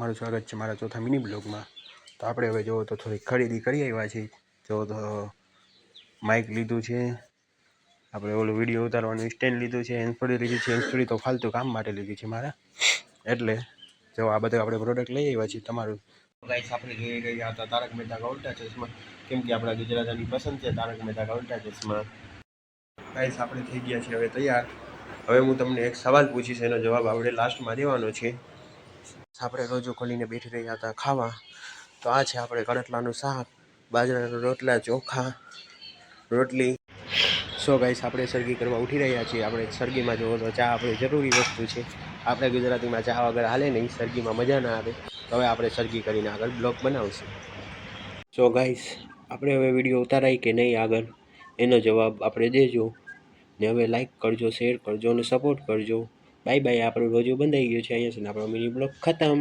તમારું સ્વાગત છે મારા ચોથા મિની બ્લોગમાં। તો આપણે હવે જો તો થોડી ખરીદી કરી આવ્યા છીએ। જો તો માઇક લીધું છે, આપણે ઓલું વિડીયો ઉતારવાનું સ્ટેન્ડ લીધું છે, હેન્ડફ્રી લીધી છે। હેન્ડફ્રી તો ફાલતુ કામ માટે લીધી છે મારા, એટલે જો આ બધું આપણે પ્રોડક્ટ લઈ આવ્યા છીએ। તમારું ગાઈસ આપણે જોઈ રહ્યા હતા તારક મહેતા કા ઉલ્ટા ચશ્મા, કેમ કે આપણા ગુજરાતીની પસંદ છે તારક મહેતા કા ઉલ્ટા ચશ્મા। ગાઈસ આપણે થઈ ગયા છીએ હવે તૈયાર। હવે હું તમને એક સવાલ પૂછીશ, એનો જવાબ આપણે લાસ્ટમાં દેવાનો છે। આપણે રોજો ખોલીને બેઠી રહ્યા હતા ખાવા, તો આ છે આપણે કડટલાનું શાક, બાજરાના રોટલા, ચોખા, રોટલી। સો ગાઈસ આપણે સરગી કરવા ઉઠી રહ્યા છીએ। આપણે સરગીમાં જોવો તો ચા આપણી જરૂરી વસ્તુ છે। આપણે ગુજરાતીમાં ચા વગર હાલે નહીં, સરગીમાં મજા ના આવે। તો હવે આપણે સરગી કરીને આગળ બ્લોગ બનાવશું। સો ગાઈસ આપણે હવે વિડીયો ઉતારાય કે નહીં આગળ, એનો જવાબ આપણે દેજો ને હવે લાઈક કરજો, શેર કરજો અને સપોર્ટ કરજો। Bye bye. આપણું રોજો બંધાઈ ગયું છે અહીંયા છે ને આપણો મિની બ્લોગ ખતમ।